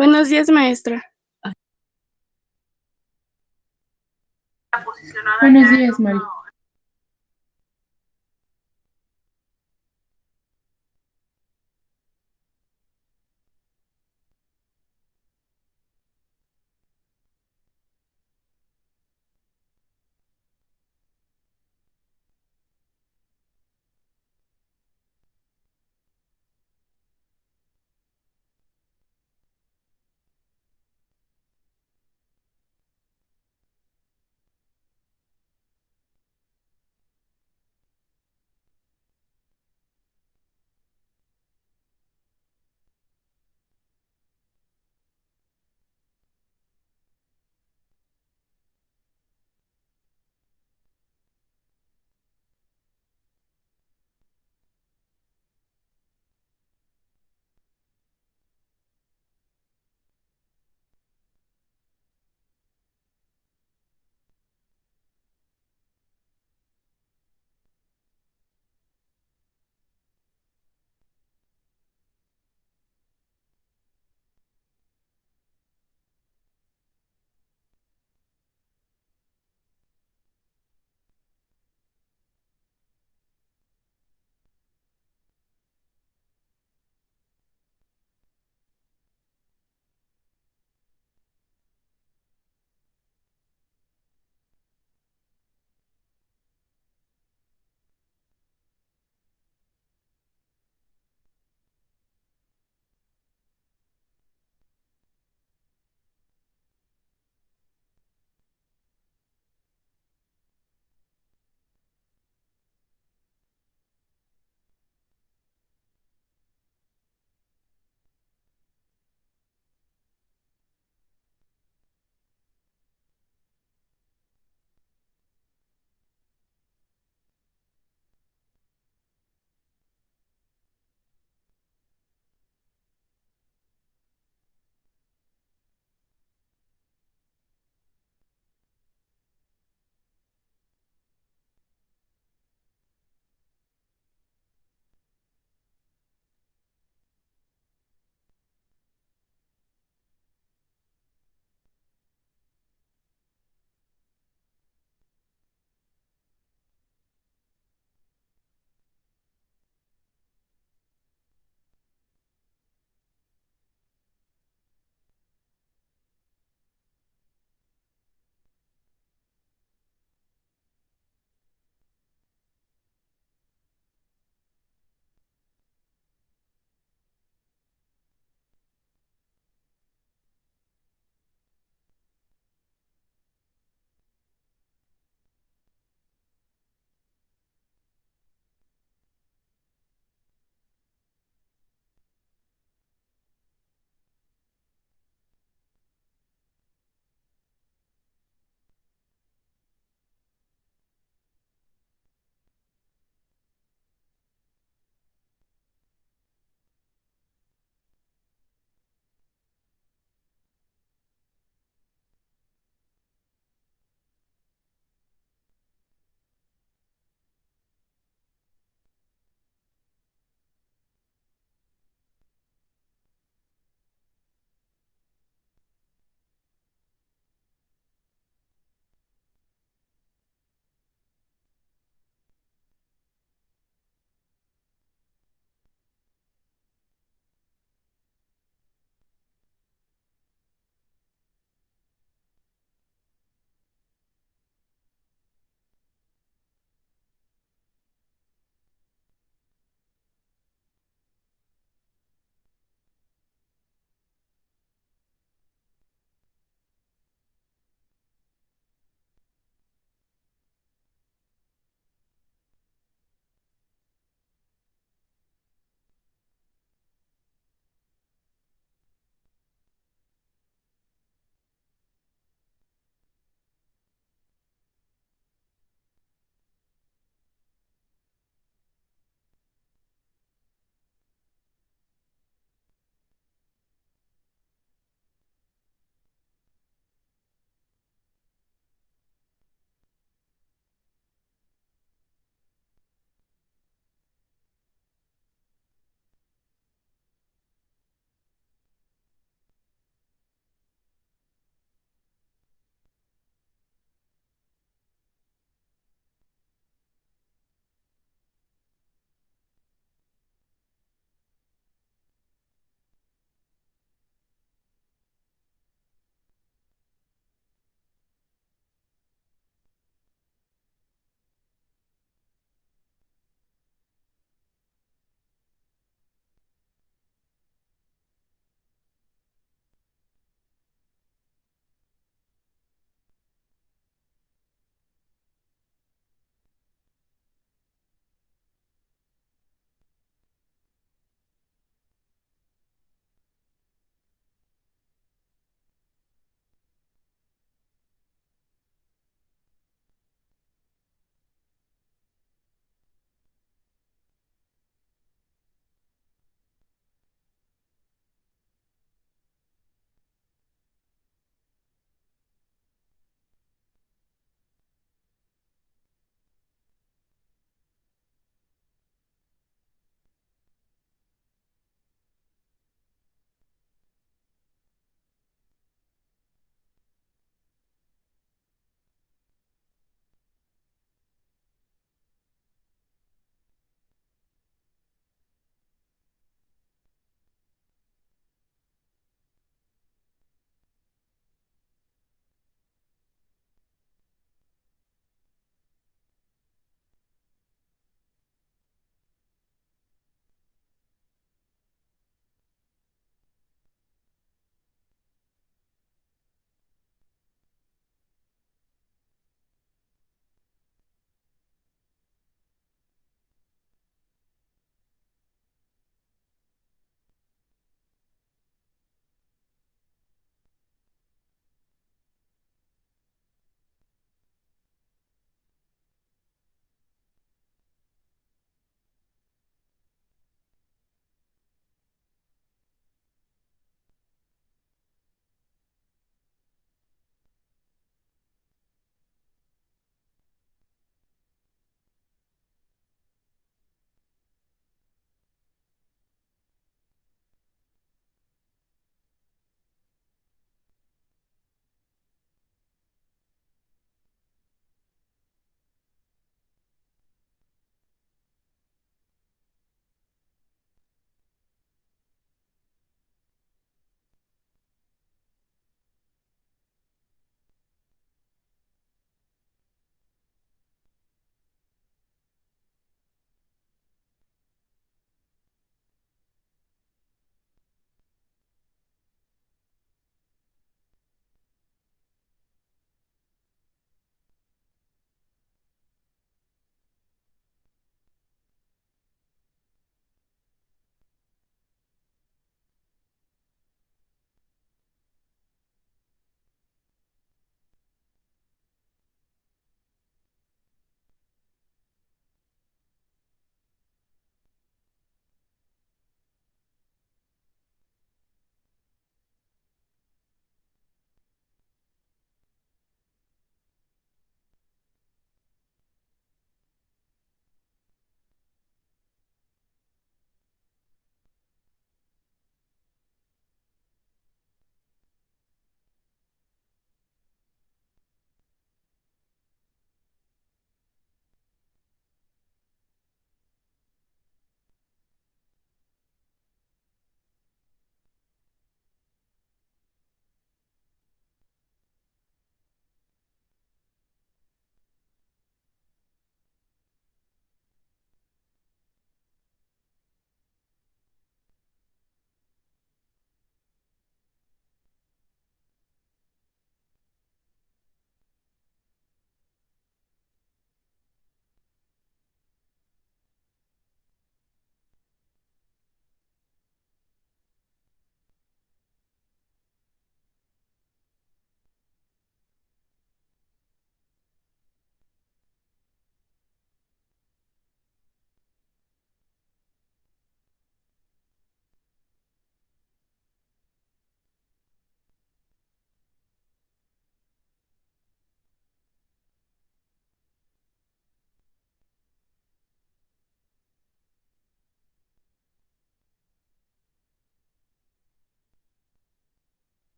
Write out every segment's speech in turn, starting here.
Buenos días, maestra. Buenos días, Mari.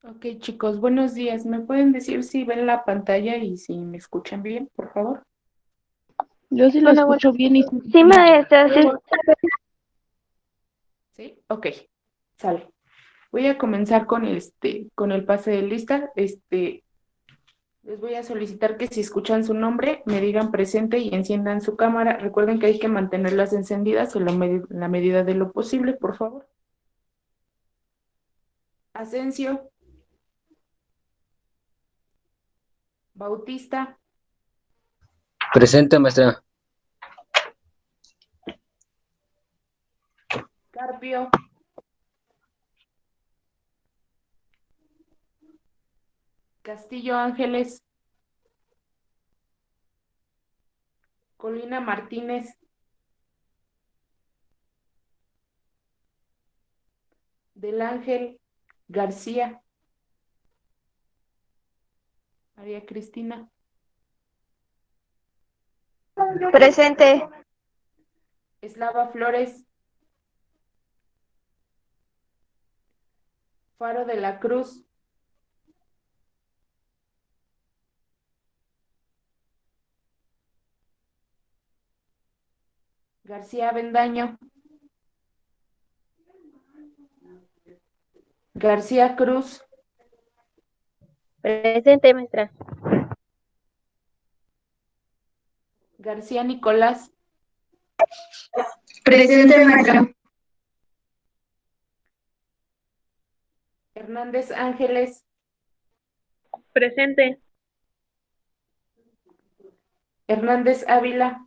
Ok, chicos, buenos días. ¿Me pueden decir si ven la pantalla y si me escuchan bien, por favor? Yo sí lo Hola, bueno, escucho bien y sí, maestra, sí, Sí, ok, sale. Voy a comenzar con con el pase de lista. Les voy a solicitar que si escuchan su nombre, me digan presente y enciendan su cámara. Recuerden que hay que mantenerlas encendidas en la medida de lo posible, por favor. Asensio, Bautista, Presente, maestra. Carpio, Castillo Ángeles, Colina Martínez, Del Ángel, García, María Cristina, presente, Eslava Flores, Faro de la Cruz, García Avendaño, García Cruz, presente, maestra, García Nicolás, Presente, maestra. Hernández Ángeles, presente. Hernández Ávila,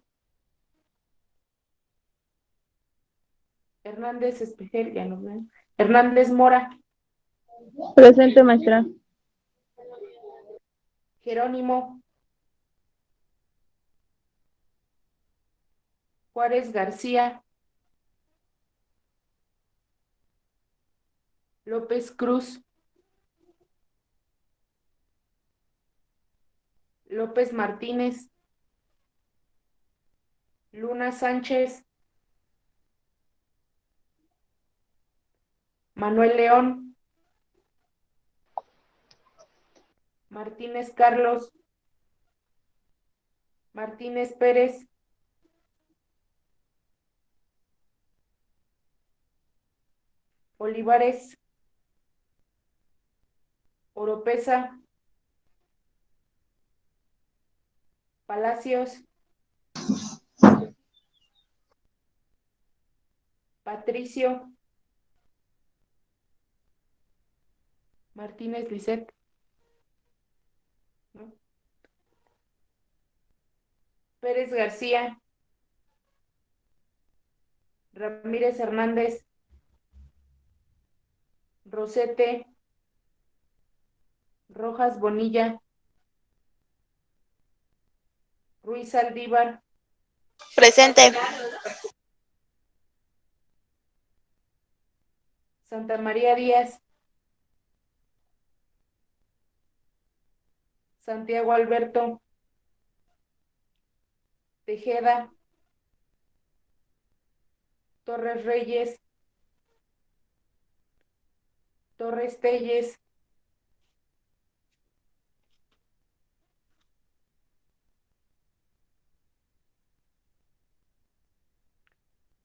Hernández Espejel, ya no ven, Hernández Mora, Presente, maestra. Jerónimo, Juárez García, López Cruz, López Martínez, Luna Sánchez, Manuel León, Martínez Carlos, Martínez Pérez, Olivares, Oropesa, Palacios, Patricio, Martínez Lisset, ¿no? Pérez García, Ramírez Hernández, Rosete, Rojas Bonilla, Ruiz Aldívar, presente, Santa María Díaz, Santiago Alberto, Tejeda, Torres Reyes, Torres Telles,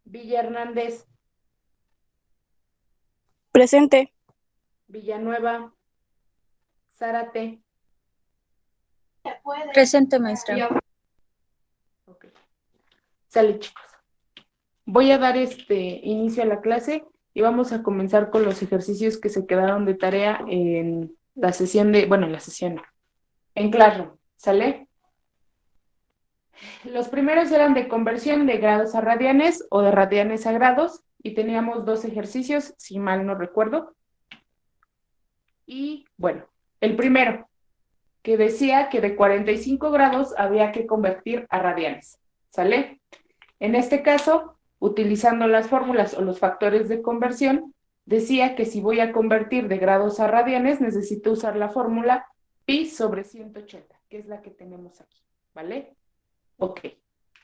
Villa Hernández, Presente. Villanueva, Zárate. Presente, maestra. Ok. Sale, chicos. Voy a dar inicio a la clase y vamos a comenzar con los ejercicios que se quedaron de tarea en la sesión en la sesión, no, en Classroom. ¿Sale? Los primeros eran de conversión de grados a radianes o de radianes a grados y teníamos dos ejercicios, si mal no recuerdo. Y bueno, el primero, que decía que de 45 grados había que convertir a radianes. ¿Sale? En este caso, utilizando las fórmulas o los factores de conversión, decía que si voy a convertir de grados a radianes, necesito usar la fórmula pi sobre 180, que es la que tenemos aquí, ¿vale? Ok.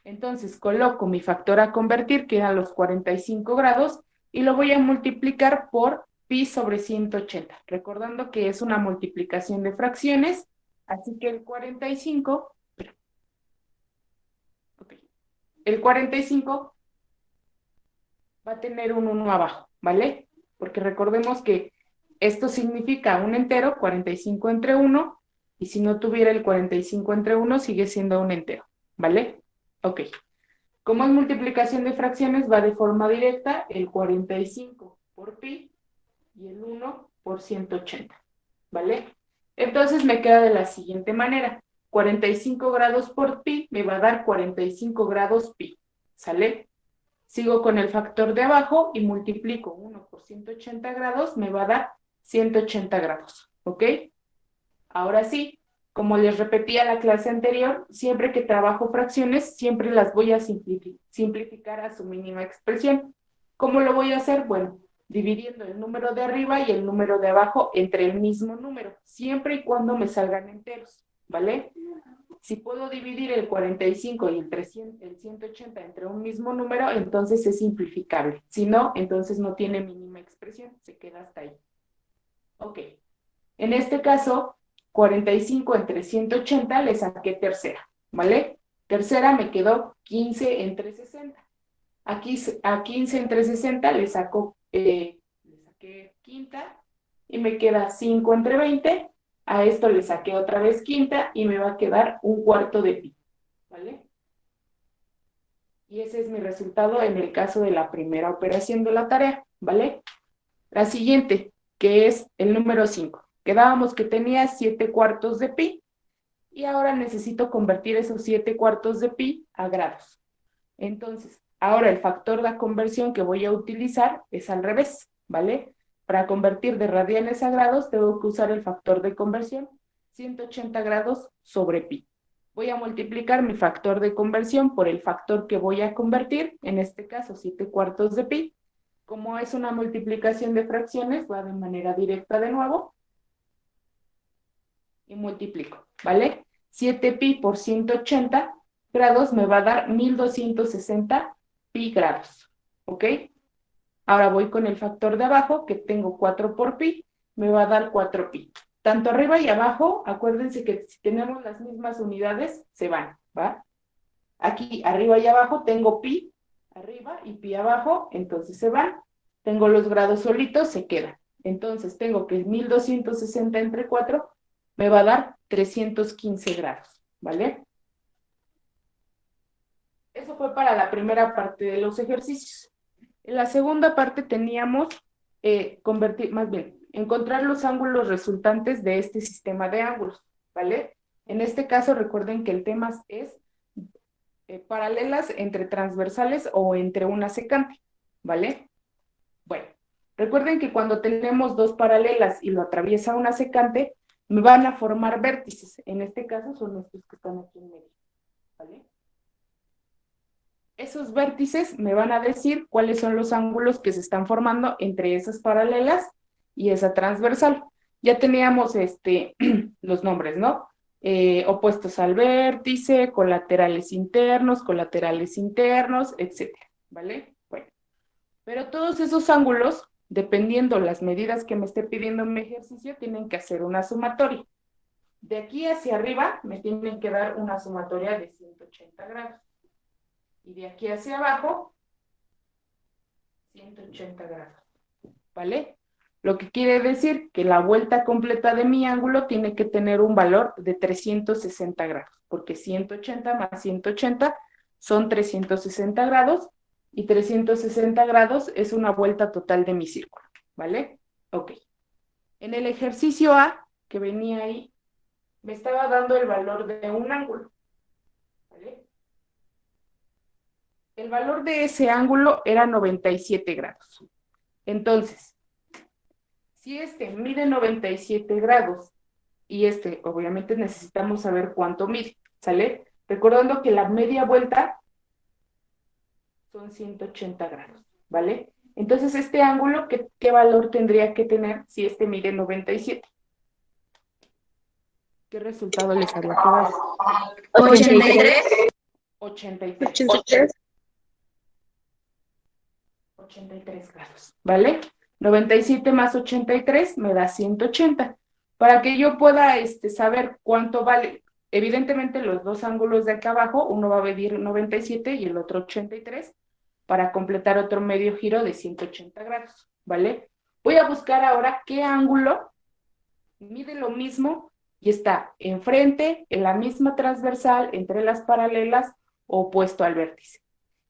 Entonces coloco mi factor a convertir, que eran los 45 grados, y lo voy a multiplicar por pi sobre 180, recordando que es una multiplicación de fracciones, así que el 45 va a tener un 1 abajo, ¿vale? Porque recordemos que esto significa un entero, 45 entre 1, y si no tuviera el 45 entre 1, sigue siendo un entero, ¿vale? Ok. Como es multiplicación de fracciones, va de forma directa el 45 por pi y el 1 por 180, ¿vale? Entonces me queda de la siguiente manera. 45 grados por pi me va a dar 45 grados pi, ¿sale? Sigo con el factor de abajo y multiplico 1 por 180 grados, me va a dar 180 grados, ¿ok? Ahora sí, como les repetí a la clase anterior, siempre que trabajo fracciones, siempre las voy a simplificar a su mínima expresión. ¿Cómo lo voy a hacer? Bueno, dividiendo el número de arriba y el número de abajo entre el mismo número, siempre y cuando me salgan enteros, ¿vale? Si puedo dividir el 45 y el 180 entre un mismo número, entonces es simplificable. Si no, entonces no tiene mínima expresión, se queda hasta ahí. Ok. En este caso, 45 entre 180 le saqué tercera, ¿vale? Tercera me quedó 15 entre 60. Aquí a 15 entre 60 le saqué quinta y me queda 5 entre 20. A esto le saqué otra vez quinta y me va a quedar un cuarto de pi, ¿vale? Y ese es mi resultado en el caso de la primera operación de la tarea, ¿vale? La siguiente, que es el número 5. Quedábamos que tenía 7 cuartos de pi y ahora necesito convertir esos 7 cuartos de pi a grados. Entonces, ahora el factor de conversión que voy a utilizar es al revés, ¿vale? Para convertir de radianes a grados tengo que usar el factor de conversión 180 grados sobre pi. Voy a multiplicar mi factor de conversión por el factor que voy a convertir, en este caso 7 cuartos de pi. Como es una multiplicación de fracciones, va de manera directa de nuevo. Y multiplico, ¿vale? 7 pi por 180 grados me va a dar 1260 pi grados, ¿ok? Ahora voy con el factor de abajo, que tengo 4 por pi, me va a dar 4 pi. Tanto arriba y abajo, acuérdense que si tenemos las mismas unidades, se van, ¿va? Aquí arriba y abajo tengo pi arriba y pi abajo, entonces se van. Tengo los grados solitos, se quedan. Entonces tengo que 1260 entre 4 me va a dar 315 grados, ¿vale? Eso fue para la primera parte de los ejercicios. En la segunda parte teníamos encontrar los ángulos resultantes de este sistema de ángulos, ¿vale? En este caso recuerden que el tema es paralelas entre transversales o entre una secante, ¿vale? Bueno, recuerden que cuando tenemos dos paralelas y lo atraviesa una secante, me van a formar vértices. En este caso son estos que están aquí en medio, ¿vale? Esos vértices me van a decir cuáles son los ángulos que se están formando entre esas paralelas y esa transversal. Ya teníamos los nombres, ¿no? Opuestos al vértice, colaterales internos, etcétera, ¿vale? Bueno, pero todos esos ángulos, dependiendo las medidas que me esté pidiendo en mi ejercicio, tienen que hacer una sumatoria. De aquí hacia arriba me tienen que dar una sumatoria de 180 grados. Y de aquí hacia abajo, 180 grados, ¿vale? Lo que quiere decir que la vuelta completa de mi ángulo tiene que tener un valor de 360 grados, porque 180 más 180 son 360 grados, y 360 grados es una vuelta total de mi círculo, ¿vale? Ok. En el ejercicio A, que venía ahí, me estaba dando el valor de un ángulo, ¿vale? El valor de ese ángulo era 97 grados. Entonces, si mide 97 grados y obviamente necesitamos saber cuánto mide, ¿sale? Recordando que la media vuelta son 180 grados, ¿vale? Entonces, este ángulo, ¿qué valor tendría que tener si mide 97? ¿Qué resultado les haría que dar? 83. 83. 83 grados, ¿vale? 97 más 83 me da 180. Para que yo pueda saber cuánto vale, evidentemente los dos ángulos de acá abajo, uno va a medir 97 y el otro 83, para completar otro medio giro de 180 grados, ¿vale? Voy a buscar ahora qué ángulo mide lo mismo y está enfrente, en la misma transversal, entre las paralelas, opuesto al vértice.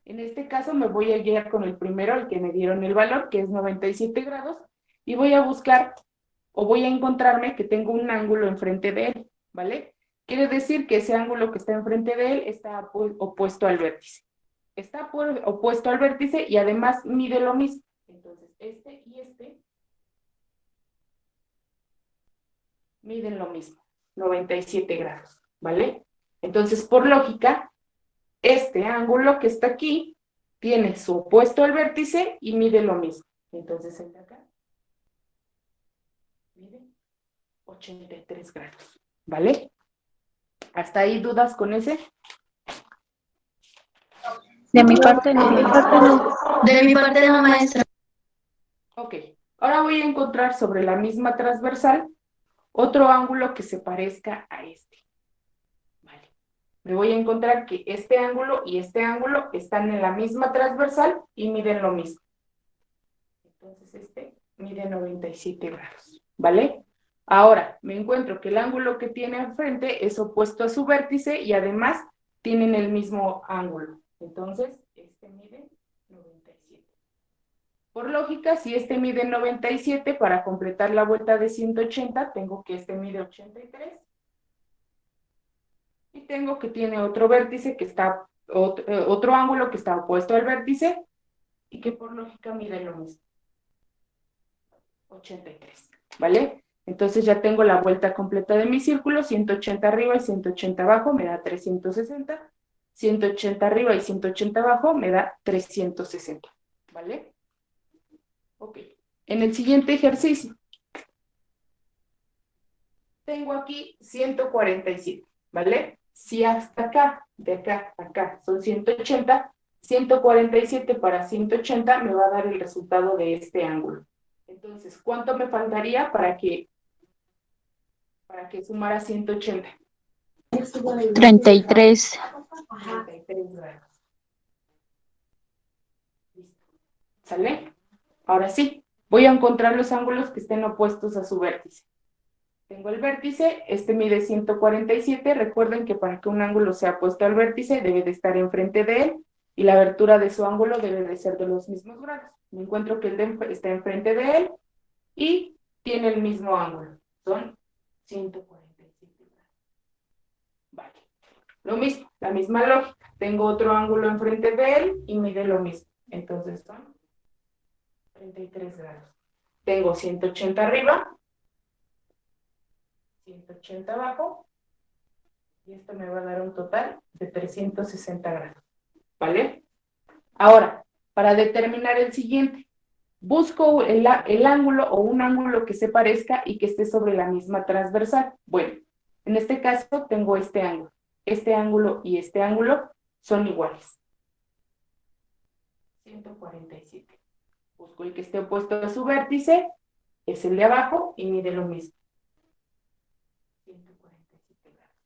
En este caso me voy a guiar con el primero, el que me dieron el valor, que es 97 grados, y voy a buscar, o voy a encontrarme que tengo un ángulo enfrente de él, ¿vale? Quiere decir que ese ángulo que está enfrente de él está opuesto al vértice. Está opuesto al vértice y además mide lo mismo. Entonces, este y este miden lo mismo, 97 grados, ¿vale? Entonces, por lógica, este ángulo que está aquí tiene su opuesto al vértice y mide lo mismo. Entonces, el de acá mide 83 grados, ¿vale? ¿Hasta ahí dudas con ese? De mi parte no. De mi parte no, maestra. Ok, ahora voy a encontrar sobre la misma transversal otro ángulo que se parezca a este. Vale. Me voy a encontrar que este ángulo y este ángulo están en la misma transversal y miden lo mismo. Entonces este mide 97 grados, ¿vale? Ahora, me encuentro que el ángulo que tiene enfrente es opuesto a su vértice y además tienen el mismo ángulo. Entonces, este mide 97. Por lógica, si este mide 97, para completar la vuelta de 180, tengo que este mide 83. Y tengo que tiene otro vértice que está, otro ángulo que está opuesto al vértice y que por lógica mide lo mismo. 83, ¿vale? Entonces ya tengo la vuelta completa de mi círculo, 180 arriba y 180 abajo me da 360, 180 arriba y 180 abajo me da 360, ¿vale? Ok, en el siguiente ejercicio, tengo aquí 147, ¿vale? Si hasta acá, de acá a acá, son 180, 147 para 180 me va a dar el resultado de este ángulo. Entonces, ¿cuánto me faltaría para que sumara 180? 33. 33 grados. Listo. ¿Sale? Ahora sí, voy a encontrar los ángulos que estén opuestos a su vértice. Tengo el vértice, este mide 147, recuerden que para que un ángulo sea opuesto al vértice debe de estar enfrente de él y la abertura de su ángulo debe de ser de los mismos grados. Me encuentro que está enfrente de él y tiene el mismo ángulo, son 147 grados. Vale, lo mismo, la misma lógica, tengo otro ángulo enfrente de él y mide lo mismo, entonces son 33 grados. Tengo 180 arriba, 180 abajo, y esto me va a dar un total de 360 grados, ¿vale? Ahora, para determinar el siguiente, busco el ángulo o un ángulo que se parezca y que esté sobre la misma transversal. Bueno, en este caso tengo este ángulo y este ángulo son iguales. 147. Busco el que esté opuesto a su vértice, es el de abajo y mide lo mismo.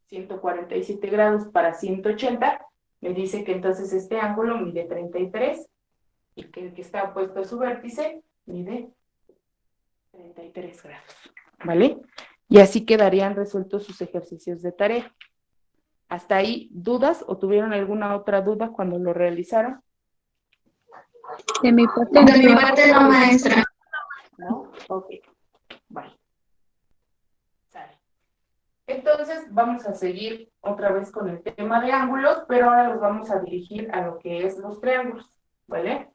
147 grados para 180, me dice que entonces este ángulo mide 33 y que el que está opuesto a su vértice mide 33 grados, ¿vale? Y así quedarían resueltos sus ejercicios de tarea. ¿Hasta ahí dudas o tuvieron alguna otra duda cuando lo realizaron? De mi parte De mi parte no, maestra. ¿No? Ok, vale. Sale. Entonces vamos a seguir otra vez con el tema de ángulos, pero ahora los vamos a dirigir a lo que es los triángulos, ¿vale?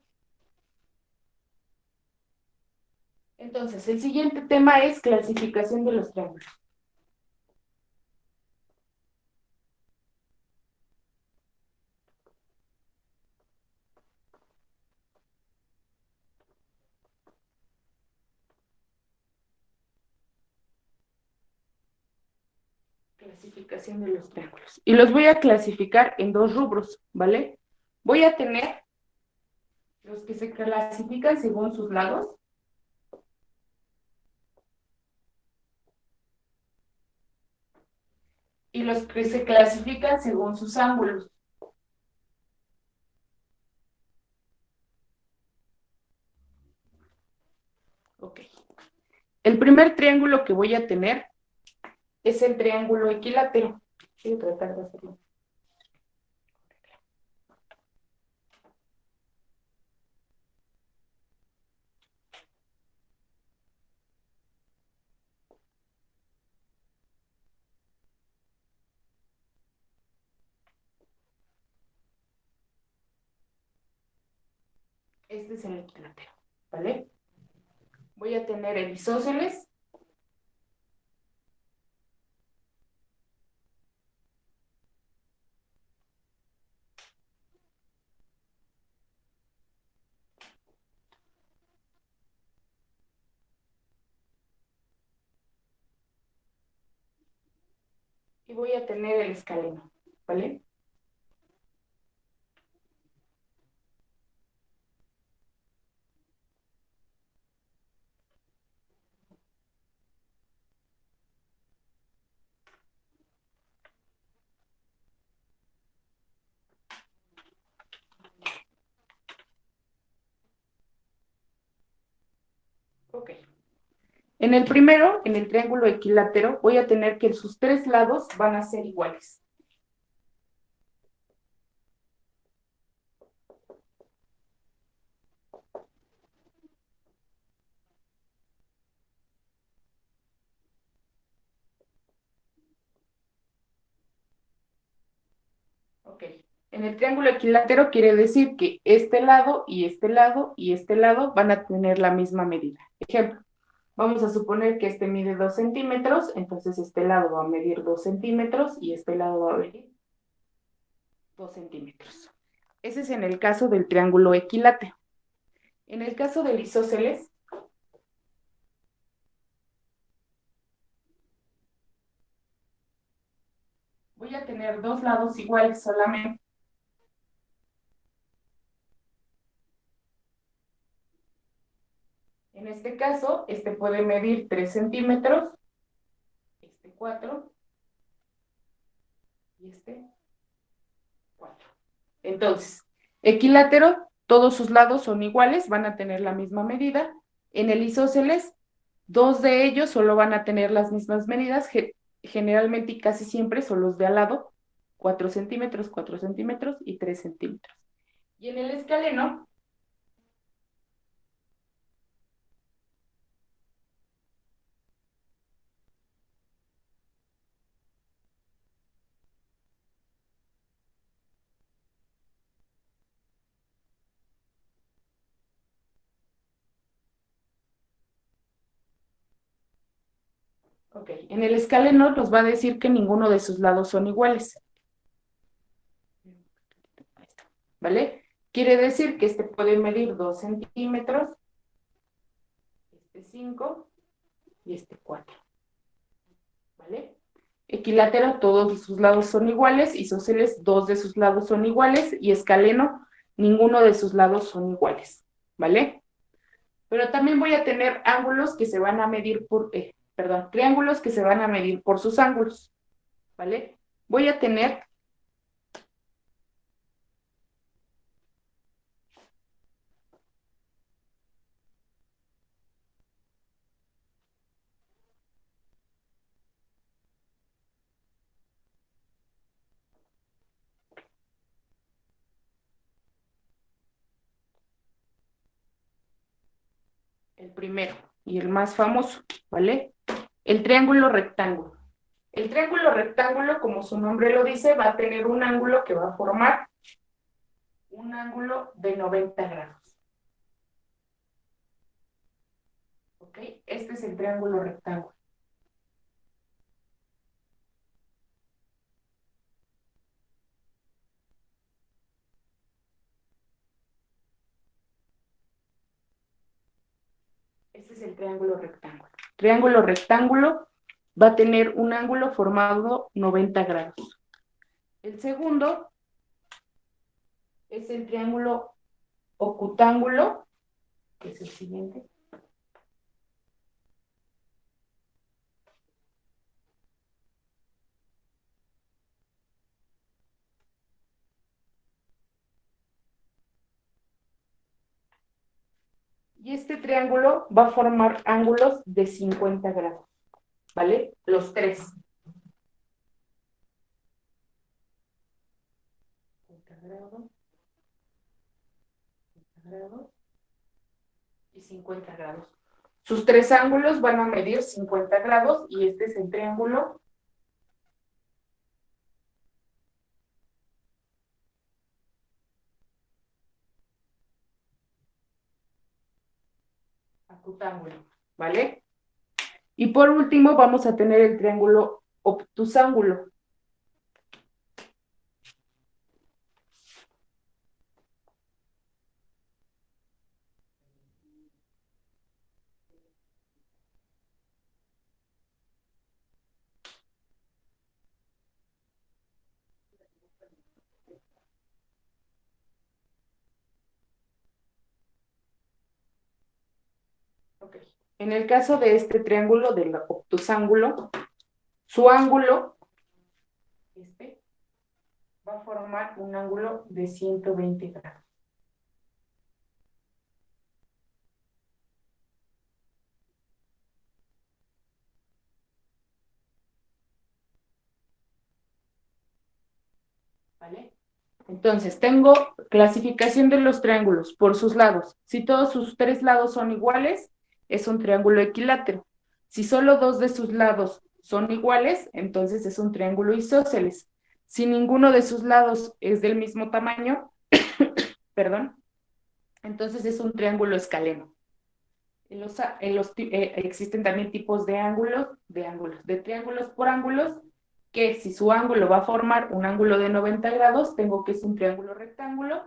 Entonces, el siguiente tema es clasificación de los triángulos. Clasificación de los triángulos. Y los voy a clasificar en dos rubros, ¿vale? Voy a tener los que se clasifican según sus lados y los que se clasifican según sus ángulos. Ok. El primer triángulo que voy a tener es el triángulo equilátero. Voy a tratar de hacerlo. Este es el equilátero, ¿vale? Voy a tener el isósceles. Y voy a tener el escaleno, ¿vale? Ok. En el primero, en el triángulo equilátero, voy a tener que sus tres lados van a ser iguales. Ok. En el triángulo equilátero quiere decir que este lado y este lado y este lado van a tener la misma medida. Ejemplo, vamos a suponer que este mide 2 centímetros, entonces este lado va a medir 2 centímetros y este lado va a medir 2 centímetros. Ese es en el caso del triángulo equilátero. En el caso del isósceles, voy a tener dos lados iguales solamente. En este caso, este puede medir 3 centímetros, este 4 y este 4. Entonces, equilátero, todos sus lados son iguales, van a tener la misma medida. En el isósceles, dos de ellos solo van a tener las mismas medidas, generalmente y casi siempre son los de al lado, 4 centímetros y 3 centímetros. Y en el escaleno, ok, en el escaleno nos va a decir que ninguno de sus lados son iguales. ¿Vale? Quiere decir que este puede medir 2 centímetros, este 5 y este 4. ¿Vale? Equilátero, todos de sus lados son iguales, isósceles, dos de sus lados son iguales, y escaleno, ninguno de sus lados son iguales. ¿Vale? Pero también voy a tener ángulos que se van a medir por, triángulos que se van a medir por sus ángulos. ¿Vale? Voy a tener el primero y el más famoso, ¿vale? El triángulo rectángulo. El triángulo rectángulo, como su nombre lo dice, va a tener un ángulo que va a formar un ángulo de 90 grados. ¿Ok? Este es el triángulo rectángulo. Este es el triángulo rectángulo. Triángulo rectángulo va a tener un ángulo formado 90 grados. El segundo es el triángulo ocutángulo, que es el siguiente. Y este triángulo va a formar ángulos de 50 grados, ¿vale? Los tres. 50 grados, 50 grados y 50 grados. Sus tres ángulos van a medir 50 grados y este es el triángulo acutángulo, ¿vale? Y por último vamos a tener el triángulo obtusángulo. Okay. En el caso de este triángulo del obtusángulo, su ángulo va a formar un ángulo de 120 grados. ¿Vale? Entonces, tengo clasificación de los triángulos por sus lados. Si todos sus tres lados son iguales, es un triángulo equilátero. Si solo dos de sus lados son iguales, entonces es un triángulo isósceles. Si ninguno de sus lados es del mismo tamaño, perdón, entonces es un triángulo escaleno. Existen también tipos de triángulos por ángulos, que si su ángulo va a formar un ángulo de 90 grados, tengo que es un triángulo rectángulo.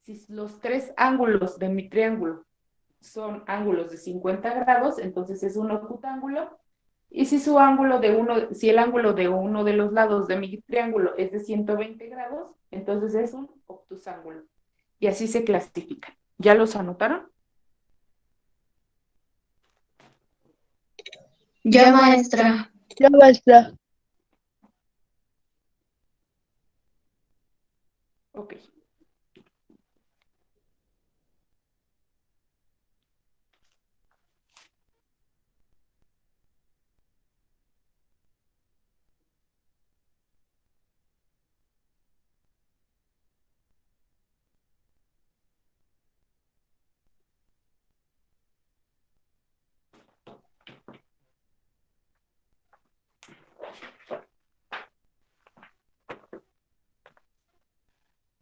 Si los tres ángulos de mi triángulo son ángulos de 50 grados, entonces es un octángulo. Y si el ángulo de uno de los lados de mi triángulo es de 120 grados, entonces es un obtusángulo. Y así se clasifican. ¿Ya los anotaron? Yo, maestra. Ya, maestra. Ok.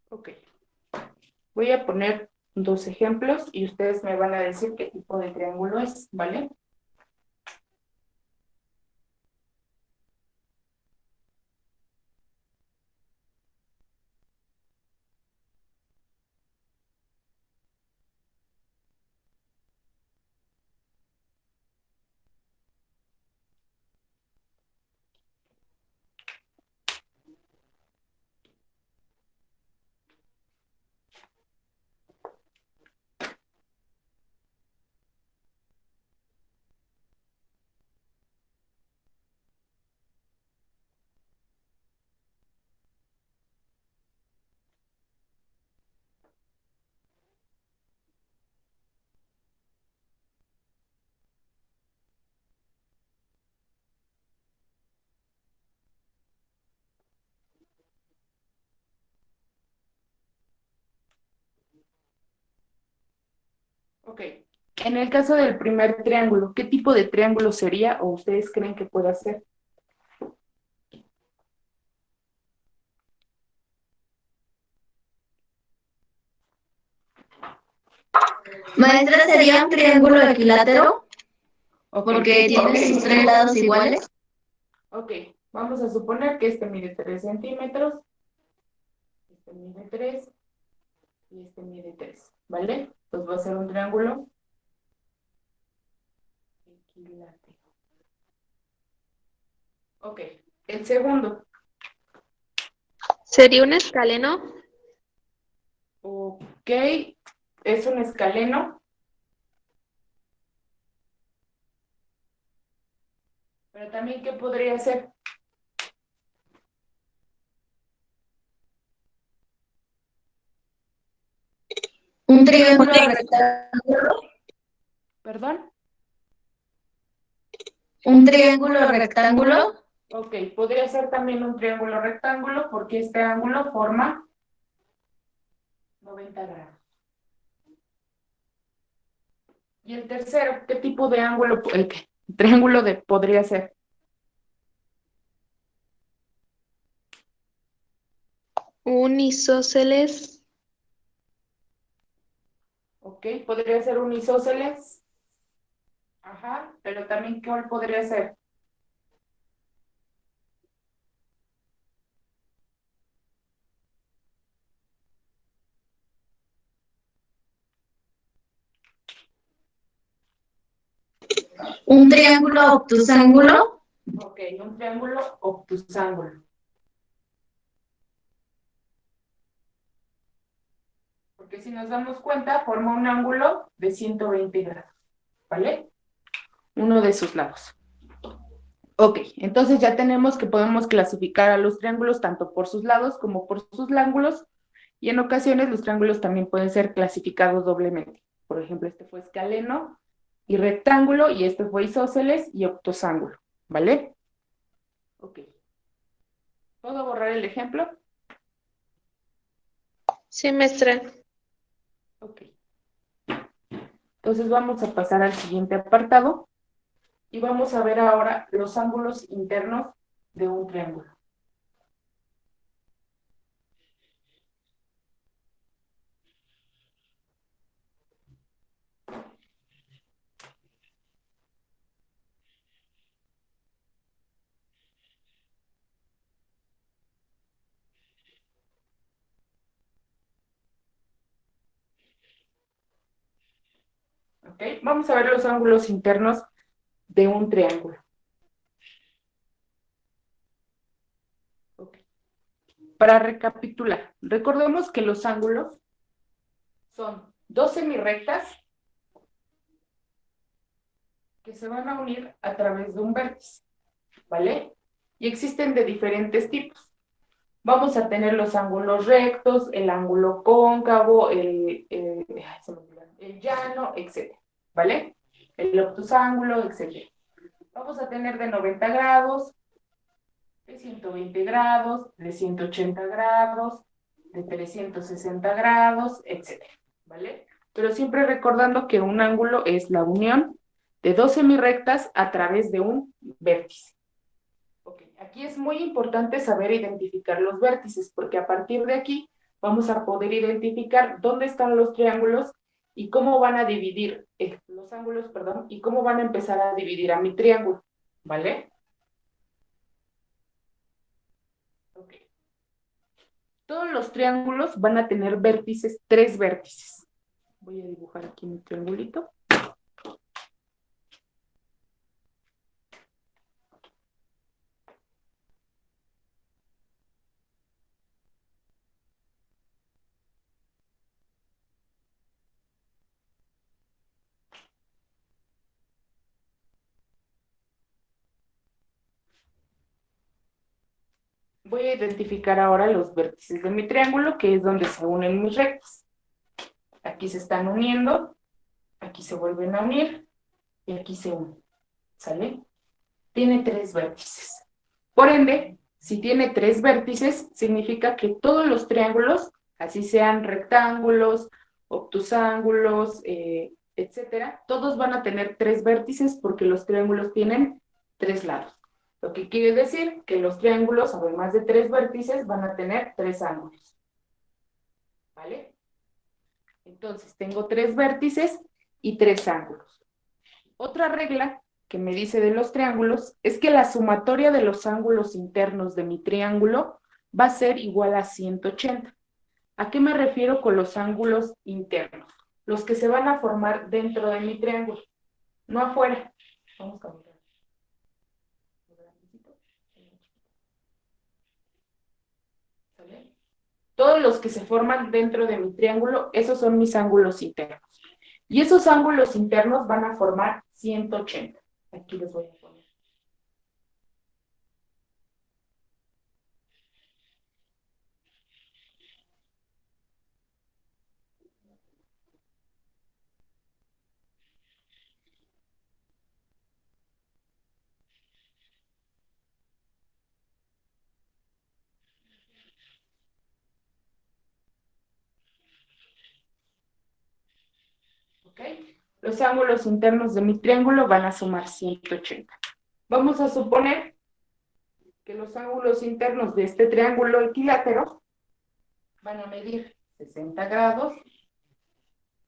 Ok. Voy a poner dos ejemplos y ustedes me van a decir qué tipo de triángulo es, ¿vale? Ok. En el caso del primer triángulo, ¿qué tipo de triángulo sería o ustedes creen que pueda ser? Maestra, sería un triángulo equilátero Ok. porque tiene sus tres lados iguales. Ok, vamos a suponer que este mide 3 centímetros, este mide 3 y este mide 3, ¿vale? Pues va a ser un triángulo equilátero. Ok, el segundo. ¿Sería un escaleno? Ok, es un escaleno. Pero también, ¿qué podría ser? Un triángulo rectángulo. ¿Perdón? ¿Un triángulo rectángulo? Ok, podría ser también un triángulo rectángulo porque este ángulo forma 90 grados. Y el tercero, ¿qué tipo de ángulo, triángulo podría ser? Un isósceles. Ok, podría ser un isósceles. Ajá, pero también ¿cuál podría ser? ¿Un triángulo obtusángulo? Ok, un triángulo obtusángulo. Porque si nos damos cuenta, forma un ángulo de 120 grados, ¿vale? Uno de sus lados. Ok, entonces ya tenemos que podemos clasificar a los triángulos tanto por sus lados como por sus ángulos, y en ocasiones los triángulos también pueden ser clasificados doblemente. Por ejemplo, este fue escaleno y rectángulo, y este fue isósceles y octosángulo, ¿vale? Ok. ¿Puedo borrar el ejemplo? Sí, maestra. Ok. Entonces vamos a pasar al siguiente apartado y vamos a ver ahora los ángulos internos de un triángulo. ¿Ok? Vamos a ver los ángulos internos de un triángulo. Ok. Para recapitular, recordemos que los ángulos son dos semirrectas que se van a unir a través de un vértice, ¿vale? Y existen de diferentes tipos. Vamos a tener los ángulos rectos, el ángulo cóncavo, el llano, etc. ¿Vale? El obtusángulo, etc. Vamos a tener de 90 grados, de 120 grados, de 180 grados, de 360 grados, etc. ¿Vale? Pero siempre recordando que un ángulo es la unión de dos semirrectas a través de un vértice. Okay. Aquí es muy importante saber identificar los vértices, porque a partir de aquí vamos a poder identificar dónde están los triángulos y cómo van a dividir los ángulos, perdón, y cómo van a empezar a dividir a mi triángulo, ¿vale? Ok. Todos los triángulos van a tener vértices, tres vértices. Voy a dibujar aquí mi triangulito. Voy a identificar ahora los vértices de mi triángulo, que es donde se unen mis rectas. Aquí se están uniendo, aquí se vuelven a unir y aquí se unen. ¿Sale? Tiene tres vértices. Por ende, si tiene tres vértices, significa que todos los triángulos, así sean rectángulos, obtusángulos, etcétera, todos van a tener tres vértices porque los triángulos tienen tres lados. Lo que quiere decir que los triángulos, además de tres vértices, van a tener tres ángulos. ¿Vale? Entonces, tengo tres vértices y tres ángulos. Otra regla que me dice de los triángulos es que la sumatoria de los ángulos internos de mi triángulo va a ser igual a 180. ¿A qué me refiero con los ángulos internos? Los que se van a formar dentro de mi triángulo, no afuera. Vamos a mirar. ¿Sale? Todos los que se forman dentro de mi triángulo, esos son mis ángulos internos. Y esos ángulos internos van a formar 180. Aquí los voy a poner. Los ángulos internos de mi triángulo van a sumar 180. Vamos a suponer que los ángulos internos de este triángulo equilátero van a medir 60 grados,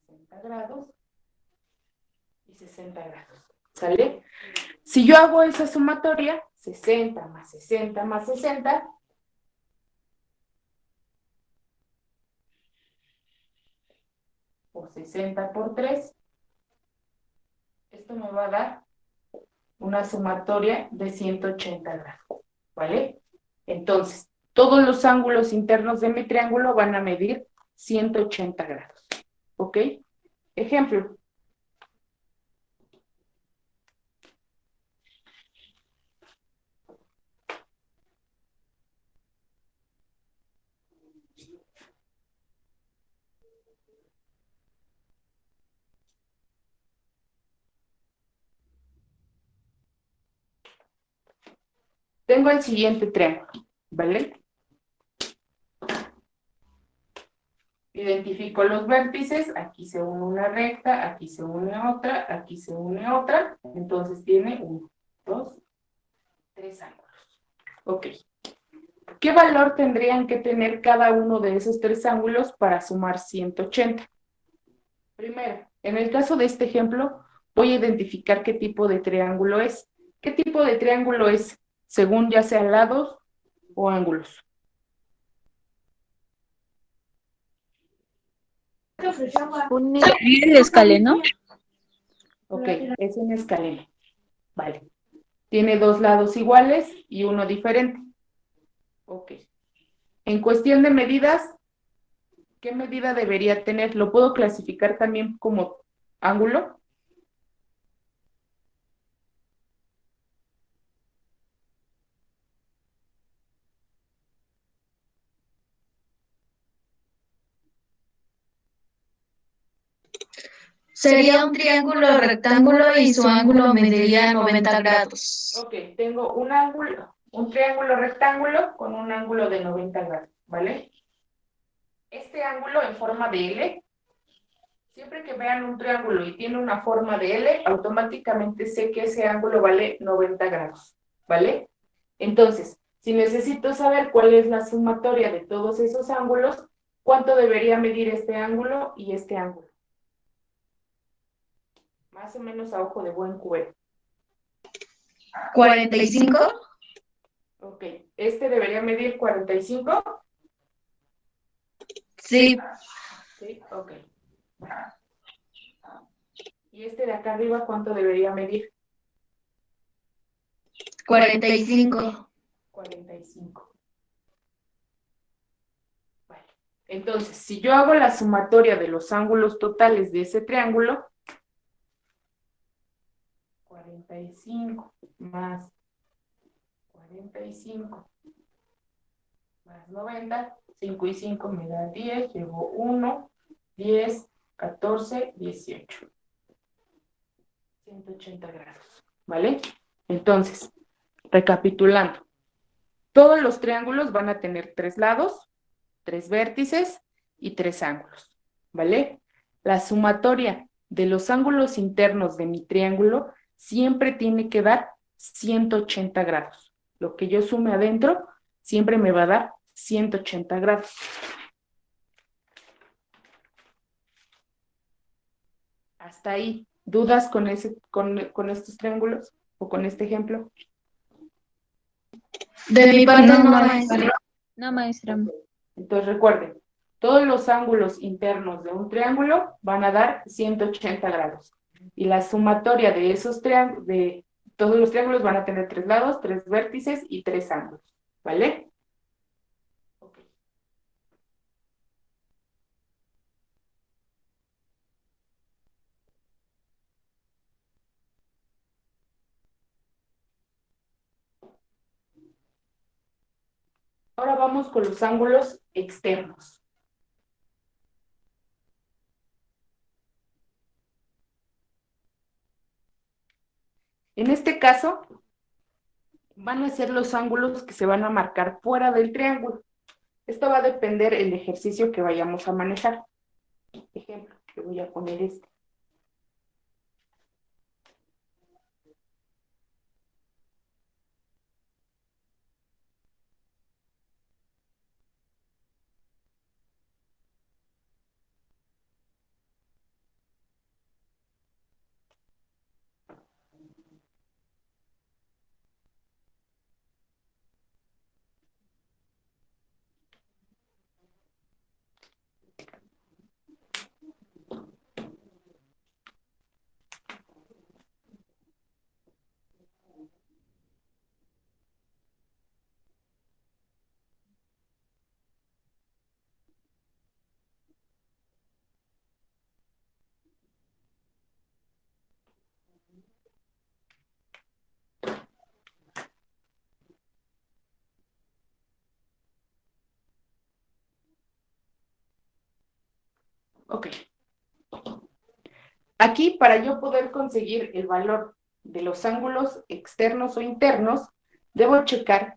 60 grados y 60 grados. ¿Sale? Si yo hago esa sumatoria, 60 más 60 más 60, o 60 por 3, esto me va a dar una sumatoria de 180 grados, ¿vale? Entonces, todos los ángulos internos de mi triángulo van a medir 180 grados, ¿ok? Ejemplo. Tengo el siguiente triángulo, ¿vale? Identifico los vértices, aquí se une una recta, aquí se une otra, aquí se une otra, entonces tiene 1, 2, 3 ángulos. Ok. ¿Qué valor tendrían que tener cada uno de esos 3 ángulos para sumar 180? Primero, en el caso de este ejemplo, voy a identificar qué tipo de triángulo es. ¿Qué tipo de triángulo es? Según ya sea lados o ángulos. El escaleno. Ok, es una escalera. Vale. Tiene 2 lados iguales y uno diferente. Ok. En cuestión de medidas, ¿qué medida debería tener? ¿Lo puedo clasificar también como ángulo? Sería un triángulo rectángulo y su ángulo mediría 90 grados. Ok, tengo un ángulo, un triángulo rectángulo con un ángulo de 90 grados, ¿vale? Este ángulo en forma de L, siempre que vean un triángulo y tiene una forma de L, automáticamente sé que ese ángulo vale 90 grados, ¿vale? Entonces, si necesito saber cuál es la sumatoria de todos esos ángulos, ¿cuánto debería medir este ángulo y este ángulo? Más o menos a ojo de buen cubero. 45. Ok, este debería medir 45. Sí. Sí, ok. ¿Y este de acá arriba cuánto debería medir? 45. 45. Vale. Entonces, si yo hago la sumatoria de los ángulos totales de ese triángulo, 45 más 45 más 90, 5 y 5 me da 10, llevo 1, 10, 14, 18. 180 grados, ¿vale? Entonces, recapitulando, todos los triángulos van a tener 3 lados, 3 vértices y 3 ángulos, ¿vale? La sumatoria de los ángulos internos de mi triángulo siempre tiene que dar 180 grados. Lo que yo sume adentro siempre me va a dar 180 grados. Hasta ahí. ¿Dudas con estos triángulos o con este ejemplo? De mi parte no, maestra. No, maestra. Entonces recuerden, todos los ángulos internos de un triángulo van a dar 180 grados. Y la sumatoria de esos triángulos, de todos los triángulos van a tener 3 lados, 3 vértices y 3 ángulos. ¿Vale? Ok. Ahora vamos con los ángulos externos. En este caso, van a ser los ángulos que se van a marcar fuera del triángulo. Esto va a depender del ejercicio que vayamos a manejar. Ejemplo, que voy a poner este. Ok. Aquí, para yo poder conseguir el valor de los ángulos externos o internos, debo checar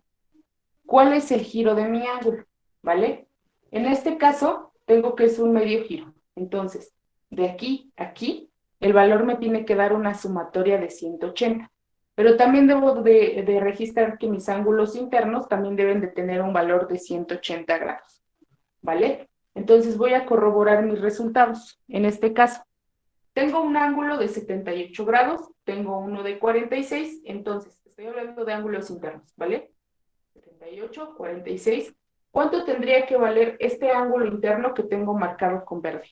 cuál es el giro de mi ángulo, ¿vale? En este caso, tengo que es un medio giro. Entonces, de aquí a aquí, el valor me tiene que dar una sumatoria de 180. Pero también debo de registrar que mis ángulos internos también deben de tener un valor de 180 grados, ¿vale? Entonces voy a corroborar mis resultados. En este caso, tengo un ángulo de 78 grados, tengo uno de 46, entonces estoy hablando de ángulos internos, ¿vale? 78, 46. ¿Cuánto tendría que valer este ángulo interno que tengo marcado con verde?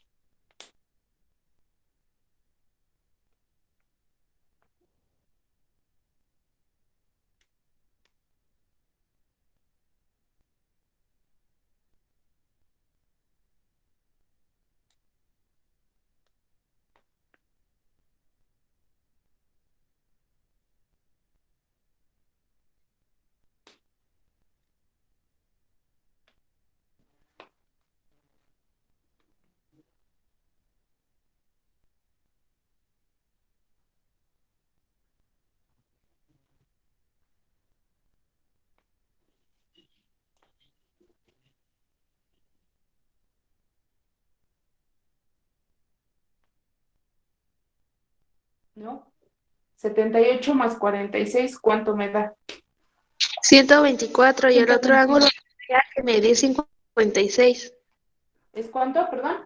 ¿No? 78 más 46, ¿cuánto me da? 124 y el otro ángulo tendría que medir 56. ¿Es cuánto, perdón?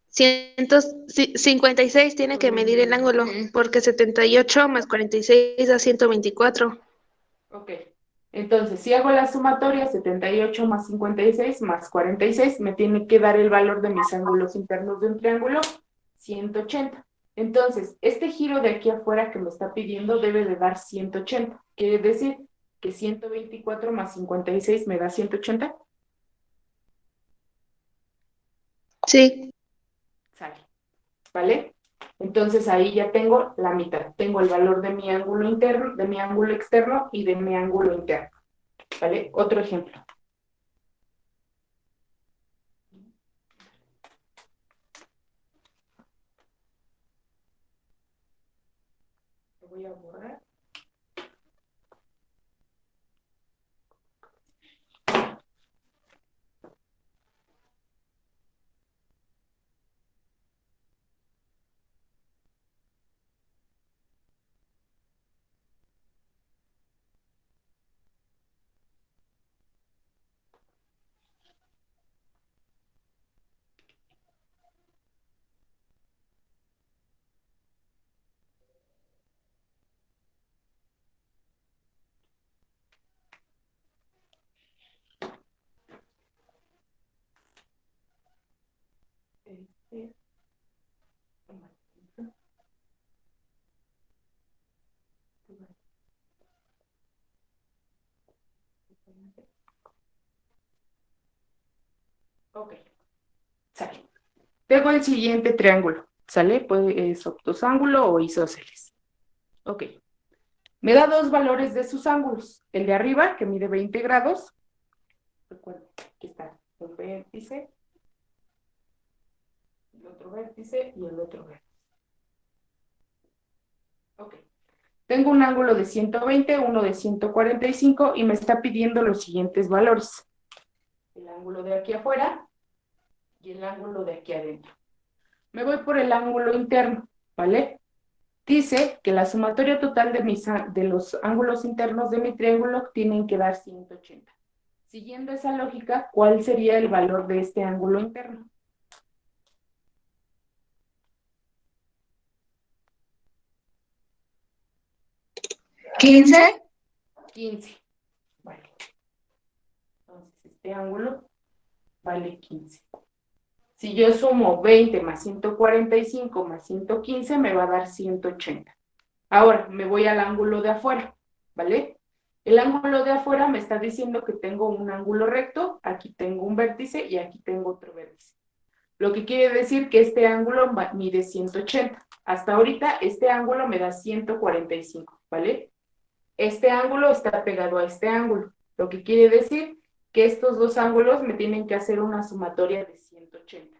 56 tiene que medir el ángulo, porque 78 más 46 da 124. Ok. Entonces, si hago la sumatoria, 78 más 56 más 46, me tiene que dar el valor de mis ángulos internos de un triángulo, 180. Entonces, este giro de aquí afuera que me está pidiendo debe de dar 180. Quiere decir que 124 más 56 me da 180. Sí, Sale. ¿Vale? Entonces ahí ya tengo la mitad. Tengo el valor de mi ángulo interno, de mi ángulo externo y de mi ángulo interno. ¿Vale? Otro ejemplo. Lo voy a borrar. Este, Ok, sale. Tengo el siguiente triángulo, ¿sale? Es octosángulo o isósceles. Ok. Me da dos valores de sus ángulos. El de arriba, que mide 20 grados. Recuerden, aquí está un vértice, el otro vértice y el otro vértice. Ok. Tengo un ángulo de 120, uno de 145 y me está pidiendo los siguientes valores. El ángulo de aquí afuera y el ángulo de aquí adentro. Me voy por el ángulo interno, ¿vale? Dice que la sumatoria total de los ángulos internos de mi triángulo tienen que dar 180. Siguiendo esa lógica, ¿cuál sería el valor de este ángulo interno? 15. 15. Vale. Entonces, este ángulo vale 15. Si yo sumo 20 más 145 más 115, me va a dar 180. Ahora, me voy al ángulo de afuera, ¿vale? El ángulo de afuera me está diciendo que tengo un ángulo recto, aquí tengo un vértice y aquí tengo otro vértice. Lo que quiere decir que este ángulo mide 180. Hasta ahorita, este ángulo me da 145, ¿vale? Este ángulo está pegado a este ángulo, lo que quiere decir que estos dos ángulos me tienen que hacer una sumatoria de 180.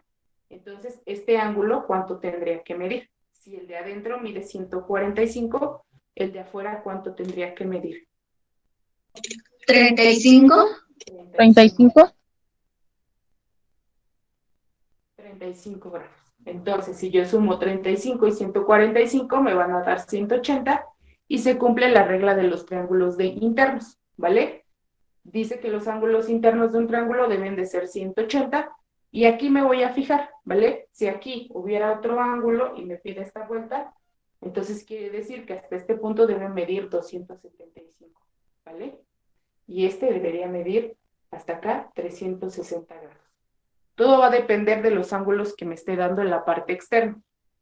Entonces, este ángulo, ¿cuánto tendría que medir? Si el de adentro mide 145, el de afuera, ¿cuánto tendría que medir? 35. 35. 35 grados. Entonces, si yo sumo 35 y 145, me van a dar 180 y se cumple la regla de los triángulos de internos, ¿vale? Dice que los ángulos internos de un triángulo deben de ser 180 y aquí me voy a fijar, ¿vale? Si aquí hubiera otro ángulo y me pide esta vuelta, entonces quiere decir que hasta este punto debe medir 275, ¿vale? Y este debería medir hasta acá 360 grados. Todo va a depender de los ángulos que me esté dando en la parte externa.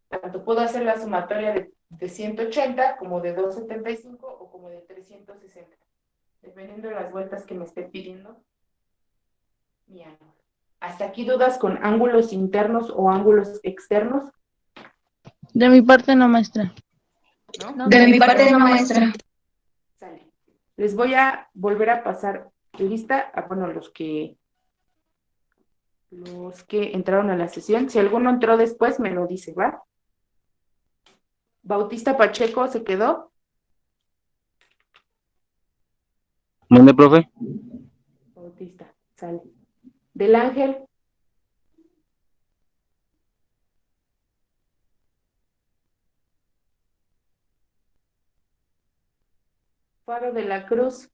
Tanto puedo hacer la sumatoria de 180 como de 275 o como de 360, dependiendo de las vueltas que me esté pidiendo mi ángulo. ¿Hasta aquí dudas con ángulos internos o ángulos externos? De mi parte no, maestra. ¿No? De mi parte no, maestra. Sale. Les voy a volver a pasar lista a, bueno, los que entraron a la sesión. Si alguno entró después, me lo dice, ¿va? Bautista Pacheco se quedó. ¿Mande, profe? Bautista, sale. Del Ángel. Faro de la Cruz.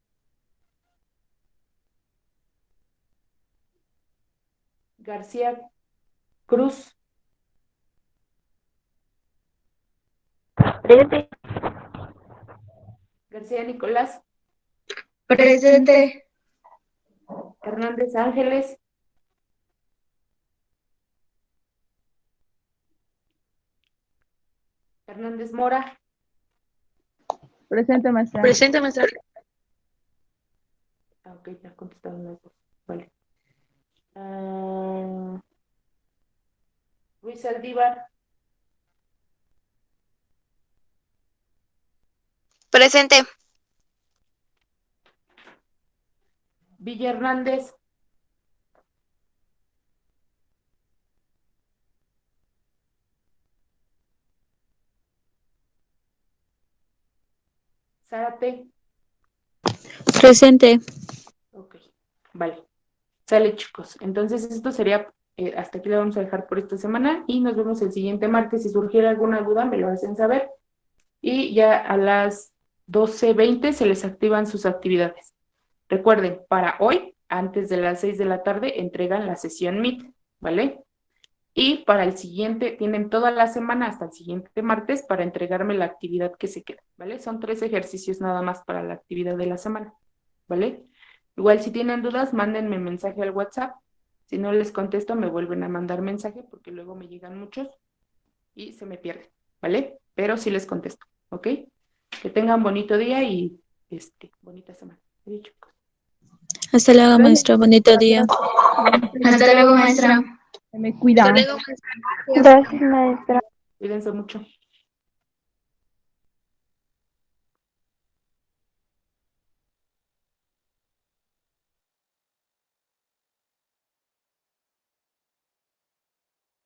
García Cruz. Presente. García Nicolás. Presente. Hernández Ángeles. Hernández Mora. Presente, maestra. Presente, maestra. Ah, ok, ya contestaron las dos. Vale. Luis Aldívar. Presente. Villa Hernández. Zárate. Presente. Ok, vale. Sale, chicos. Entonces, esto sería, hasta aquí lo vamos a dejar por esta semana y nos vemos el siguiente martes. Si surgiera alguna duda, me lo hacen saber. Y ya a las 12:20 se les activan sus actividades. Recuerden, para hoy, antes de las 6 de la tarde, entregan la sesión Meet, ¿vale? Y para el siguiente, tienen toda la semana hasta el siguiente martes para entregarme la actividad que se queda, ¿vale? Son 3 ejercicios nada más para la actividad de la semana, ¿vale? Igual si tienen dudas, mándenme mensaje al WhatsApp. Si no les contesto, me vuelven a mandar mensaje porque luego me llegan muchos y se me pierden, ¿vale? Pero sí les contesto, ¿ok? Que tengan bonito día y bonita semana. Adiós, chicos. Hasta luego, maestra. Bonito día. Hasta luego, maestra. Se me cuida. Hasta luego, maestra. Gracias, maestra. Cuídense mucho.